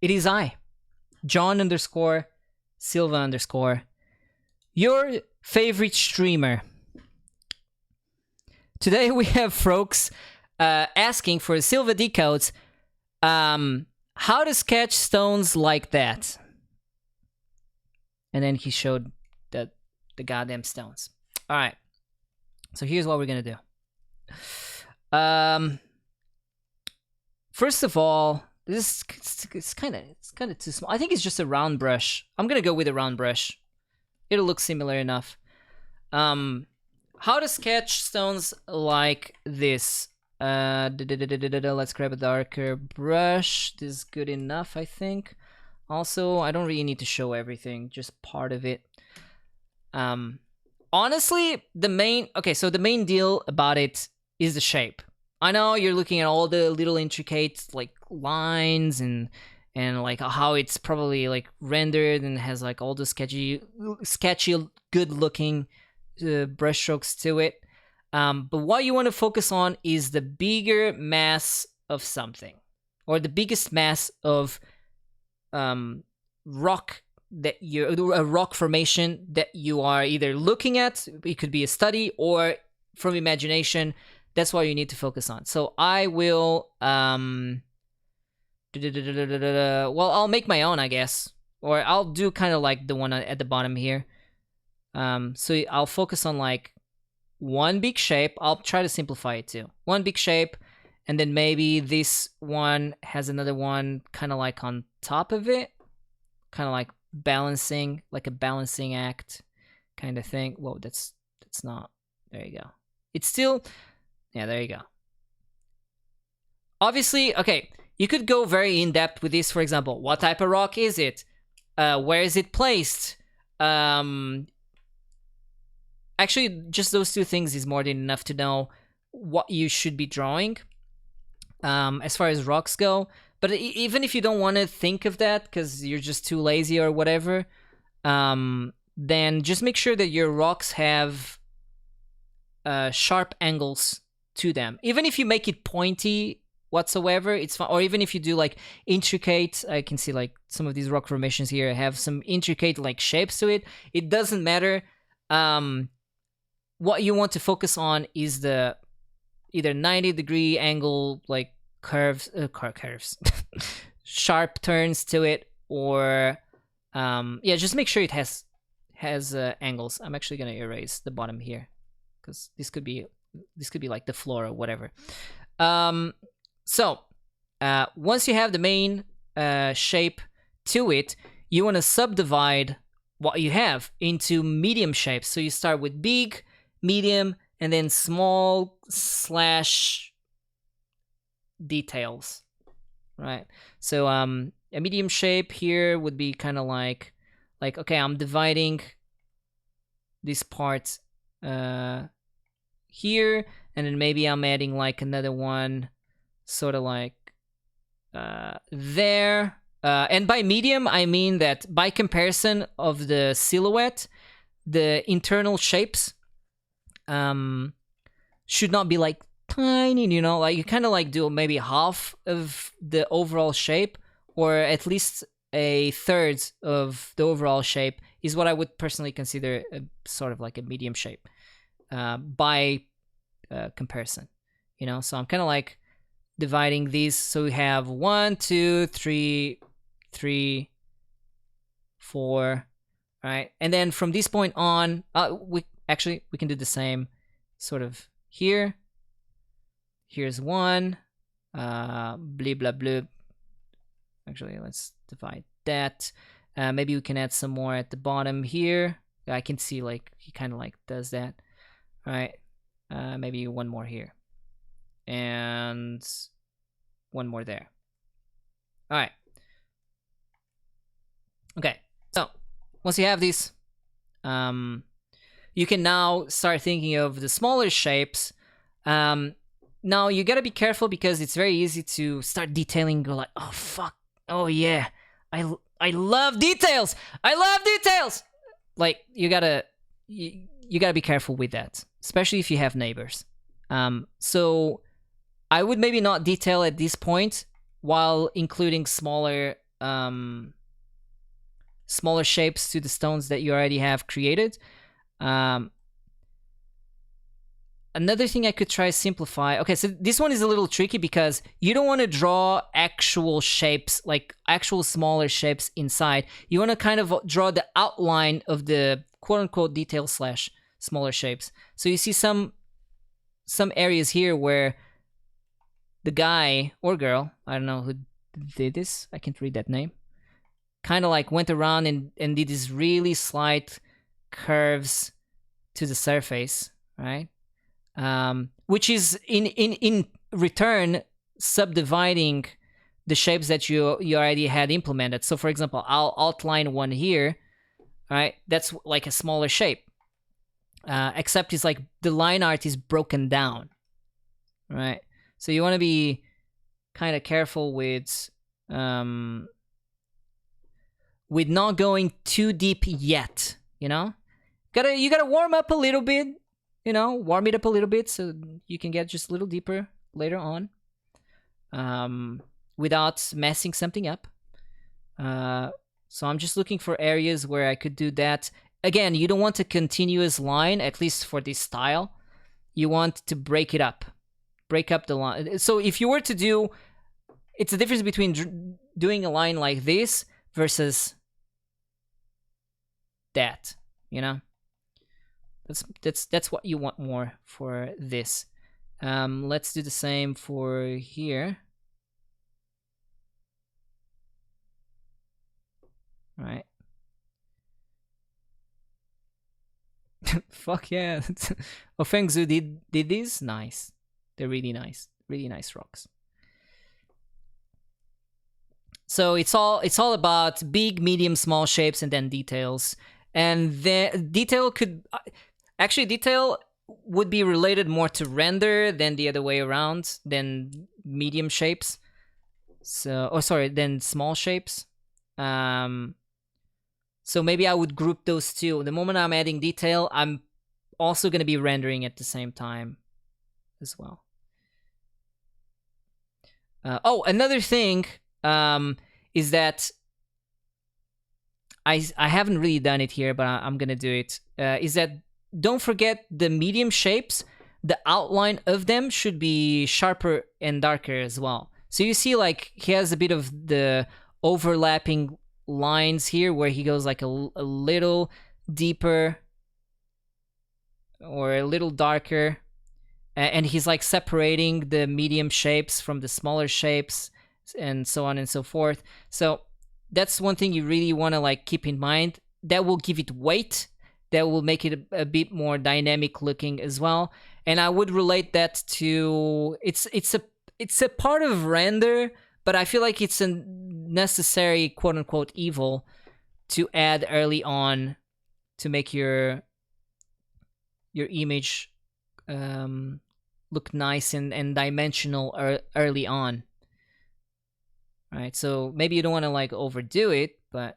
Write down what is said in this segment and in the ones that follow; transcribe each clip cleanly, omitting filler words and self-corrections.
it is I, John _ Silva _, your favorite streamer. Today we have folks asking for Silva Decodes, how to sketch stones like that. And then he showed the goddamn stones. All right. So here's what we're gonna do. First of all, it's kind of too small. I think it's just a round brush. I'm gonna go with a round brush. It'll look similar enough. How to sketch stones like this? Let's grab a darker brush. This is good enough, I think. Also, I don't really need to show everything, just part of it. Honestly, the main deal about it is the shape. I know you're looking at all the little intricate like lines and like how it's probably like rendered and has like all the sketchy good looking brush strokes to it. But what you want to focus on is the bigger mass of something, or the biggest mass of rock that a rock formation that you are either looking at. It could be a study or from imagination. That's what you need to focus on. So I will well, I'll make my own, I guess, or I'll do kind of like the one at the bottom here. So I'll focus on like one big shape. I'll try to simplify it too. One big shape, and then maybe this one has another one kind of like on top of it, kind of like balancing, like a balancing act kind of thing. Whoa, that's not. There you go. It's still, yeah, there you go. Obviously, okay, you could go very in depth with this. For example, what type of rock is it? Where is it placed? Actually, just those two things is more than enough to know what you should be drawing as far as rocks go. But even if you don't want to think of that because you're just too lazy or whatever, then just make sure that your rocks have sharp angles to them. Even if you make it pointy whatsoever, it's fine. Or even if you do like intricate, I can see like some of these rock formations here have some intricate like shapes to it. It doesn't matter. What you want to focus on is the either 90-degree angle, like curves, sharp turns to it, or yeah, just make sure it has angles. I'm actually gonna erase the bottom here because this could be like the floor or whatever. So once you have the main shape to it, you want to subdivide what you have into medium shapes. So you start with big, medium, and then small / details, right? So a medium shape here would be kind of like okay, I'm dividing this part here, and then maybe I'm adding like another one sort of like there. And by medium, I mean that by comparison of the silhouette, the internal shapes should not be like tiny, you know, like you kind of like do maybe half of the overall shape, or at least a third of the overall shape is what I would personally consider a, sort of like a medium shape by comparison, you know. So I'm kind of like dividing these, so we have 1, 2, 3, 4, right? And then from this point on, we can do the same sort of here. Here's 1, blah blah blah. Actually, let's divide that. Maybe we can add some more at the bottom here. I can see like he kind of like does that, right? Maybe one more here, and one more there. All right. Okay, so once you have these, you can now start thinking of the smaller shapes. Now you gotta be careful because it's very easy to start detailing. Go like, oh fuck, oh yeah, I love details. I love details. Like you gotta be careful with that, especially if you have neighbors. So I would maybe not detail at this point while including smaller smaller shapes to the stones that you already have created. Another thing I could try to simplify. Okay, so this one is a little tricky because you don't want to draw actual shapes, like actual smaller shapes inside. You want to kind of draw the outline of the quote-unquote detail slash smaller shapes. So you see some areas here where the guy or girl, I don't know who did this, I can't read that name, kind of like went around and did these really slight curves to the surface, right? Which is in return subdividing the shapes that you already had implemented. So for example, I'll outline one here, right? That's like a smaller shape, except it's like the line art is broken down, right? So you want to be kind of careful with not going too deep yet, you know? You gotta warm up a little bit, warm it up a little bit so you can get just a little deeper later on, without messing something up. So I'm just looking for areas where I could do that. Again, you don't want a continuous line, at least for this style. You want to break it up. Break up the line. So if you were to do... It's the difference between doing a line like this versus that, That's what you want more for this. Let's do the same for here. All right. Fuck yeah. Ofengzu did these? Nice. They're really nice. Really nice rocks. So it's all about big, medium, small shapes and then details. And the detail could... Actually, detail would be related more to render than the other way around, than medium shapes. Than small shapes. So maybe I would group those two. The moment I'm adding detail, I'm also going to be rendering at the same time as well. Another thing is that I haven't really done it here, but I'm going to do it. Is that don't forget the medium shapes. The outline of them should be sharper and darker as well. So you see, like, he has a bit of the overlapping lines here where he goes like a little deeper or a little darker, and he's like separating the medium shapes from the smaller shapes and so on and so forth. So that's one thing you really want to like keep in mind. That will give it weight. That will make it a bit more dynamic looking as well. And I would relate that to it's a part of render, but I feel like it's a necessary quote unquote evil to add early on to make your image look nice and dimensional early on. Right? So maybe you don't want to like overdo it, but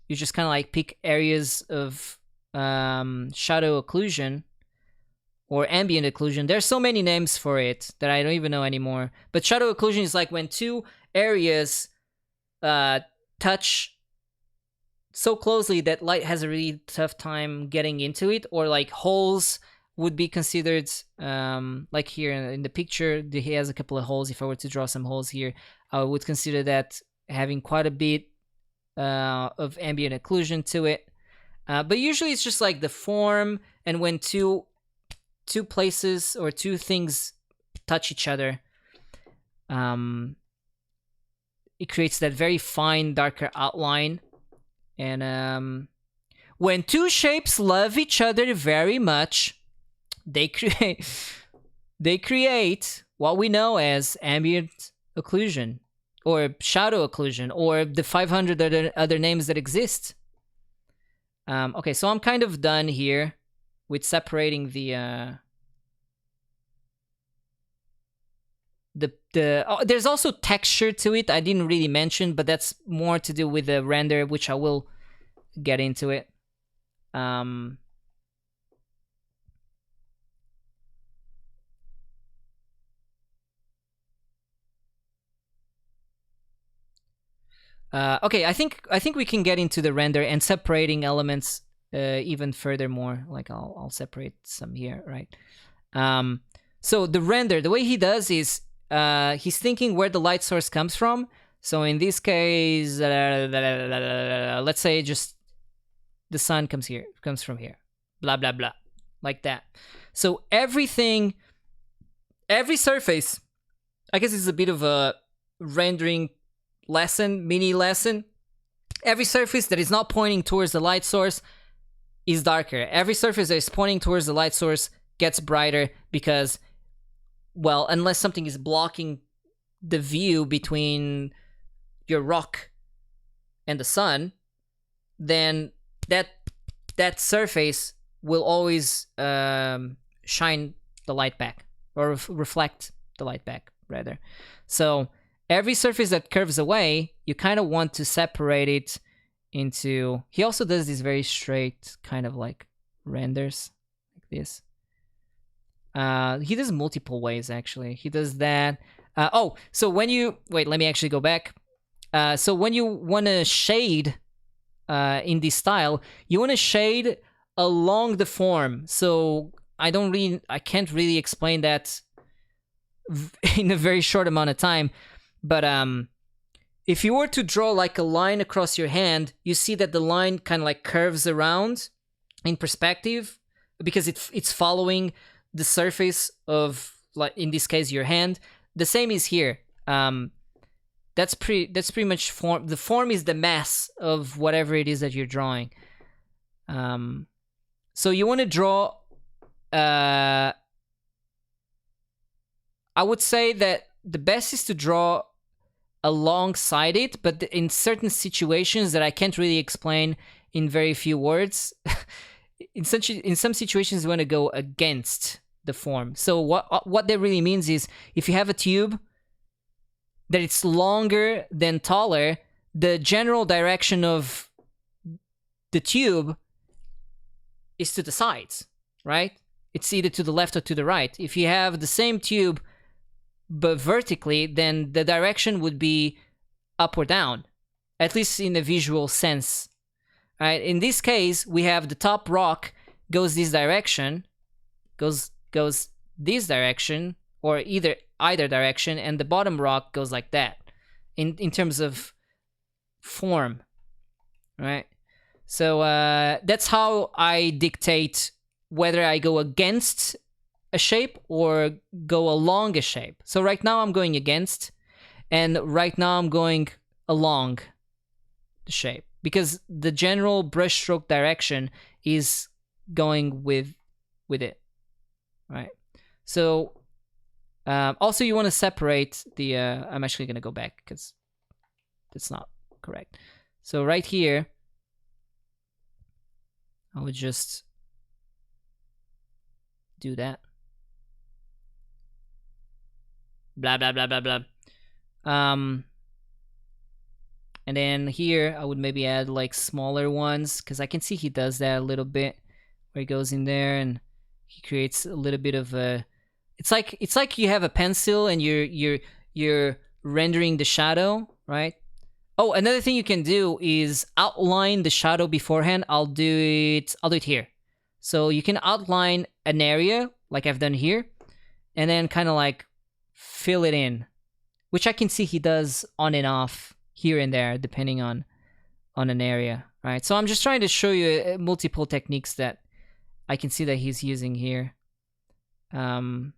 you just kind of like pick areas of shadow occlusion or ambient occlusion. There's so many names for it that I don't even know anymore. But shadow occlusion is like when two areas touch so closely that light has a really tough time getting into it, or like holes would be considered, like here in the picture, he has a couple of holes. If I were to draw some holes here, I would consider that having quite a bit of ambient occlusion to it. But usually it's just like the form, and when two places or two things touch each other, it creates that very fine, darker outline. And when two shapes love each other very much, they create what we know as ambient occlusion or shadow occlusion, or the 500 other names that exist. Okay, so I'm kind of done here with separating there's also texture to it. I didn't really mention, but that's more to do with the render, which I will get into it. Okay, I think we can get into the render and separating elements even furthermore. Like I'll separate some here, right? So the render, the way he does is he's thinking where the light source comes from. So in this case, let's say just the sun comes from here, blah blah blah, like that. So every surface, I guess it's a bit of a rendering lesson, mini lesson. Every surface that is not pointing towards the light source is darker. Every surface that is pointing towards the light source gets brighter because, well, unless something is blocking the view between your rock and the sun, then that surface will always shine the light back, or reflect the light back, rather. So every surface that curves away, you kind of want to separate it into... He also does these very straight kind of like renders, like this. He does multiple ways, actually. He does that. So when you... Wait, let me actually go back. So when you want to shade in this style, you want to shade along the form. So I can't really explain that in a very short amount of time. But if you were to draw like a line across your hand, you see that the line kind of like curves around in perspective because it's following the surface of, like in this case, your hand. The same is here. That's pretty much form. The form is the mass of whatever it is that you're drawing. So you want to draw. I would say that the best is to draw alongside it, but in certain situations that I can't really explain in very few words, in some situations you want to go against the form. So what that really means is, if you have a tube that it's longer than taller, the general direction of the tube is to the sides, right? It's either to the left or to the right. If you have the same tube but vertically, then the direction would be up or down, at least in a visual sense. Right? In this case, we have the top rock goes this direction, goes this direction, or either direction, and the bottom rock goes like that in terms of form, right? So that's how I dictate whether I go against a shape or go along a shape. So right now I'm going against, and right now I'm going along the shape, because the general brushstroke direction is going with it, right? So also you want to separate the... I'm actually going to go back because that's not correct. So right here, I would just do that. Blah, blah, blah, blah, blah. And then here, I would maybe add like smaller ones, because I can see he does that a little bit, where he goes in there and he creates a little bit of a... It's like you have a pencil and you're rendering the shadow, right? Oh, another thing you can do is outline the shadow beforehand. I'll do it here. So you can outline an area like I've done here, and then kind of like fill it in, which I can see he does on and off here and there depending on an area, right? So I'm just trying to show you multiple techniques that I can see that he's using here. And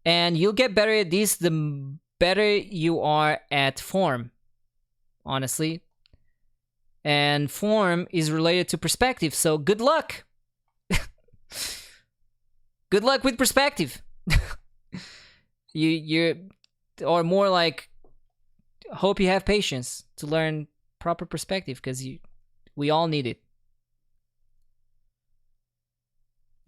you'll get better at this the better you are at form, honestly. And form is related to perspective, so good luck. Good luck with perspective. You're or more like, hope you have patience to learn proper perspective, because we all need it.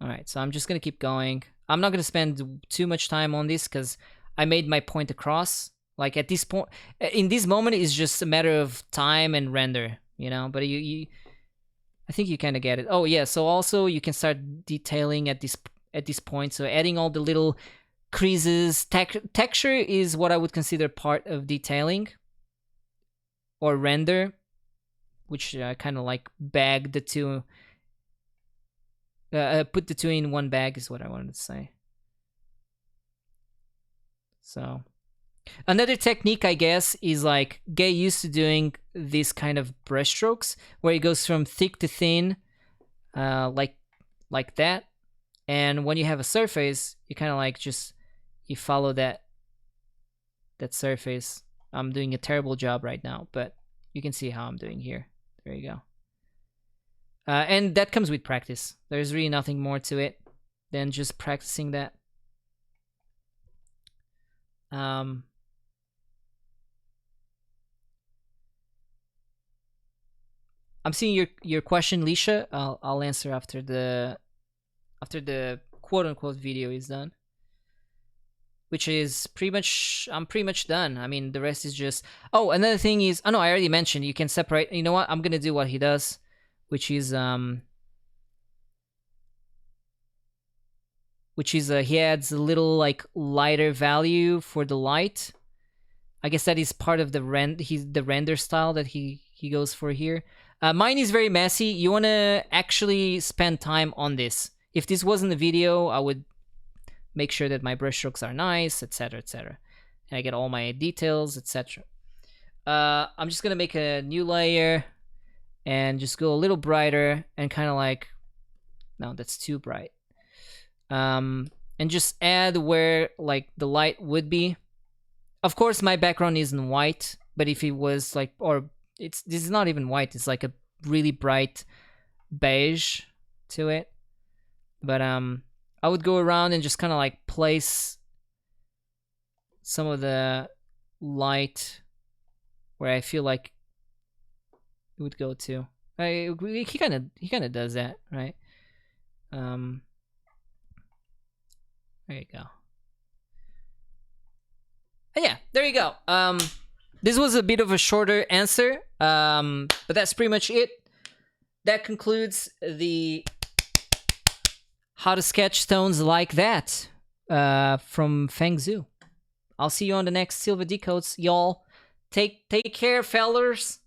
All right, so I'm just gonna keep going. I'm not gonna spend too much time on this because I made my point across. Like at this point, in this moment, it's just a matter of time and render, you know. But I think you kind of get it. Oh yeah, so also you can start detailing at this point. So adding all the little creases. Texture is what I would consider part of detailing or render, which kind of like bag the two. Put the two in one bag is what I wanted to say. So another technique, I guess, is like get used to doing this kind of brush strokes where it goes from thick to thin, like that. And when you have a surface, you kind of like just you follow that surface. I'm doing a terrible job right now, but you can see how I'm doing here. There you go. And that comes with practice. There's really nothing more to it than just practicing that. I'm seeing your question, Lisha. I'll answer after the quote unquote video is done, which is I'm pretty much done. I mean, the rest is just. Oh, another thing is, no, I already mentioned you can separate. You know what? I'm gonna do what he does, which is he adds a little like lighter value for the light. I guess that is part of the render style that he goes for here. Mine is very messy. You want to actually spend time on this. If this wasn't a video, I would make sure that my brushstrokes are nice, etc., etc., and I get all my details, etc. I'm just gonna make a new layer and just go a little brighter and kind of like, no, that's too bright. And just add where like the light would be. Of course, my background isn't white, but if it was like, or this is not even white, it's like a really bright beige to it. But I would go around and just kind of like place some of the light where I feel like it would go to. He kind of does that, right? There you go. Yeah, there you go. This was a bit of a shorter answer, but that's pretty much it. That concludes the how to sketch stones like that from Feng Zhu. I'll see you on the next Silva Decodes, y'all. Take care, fellers.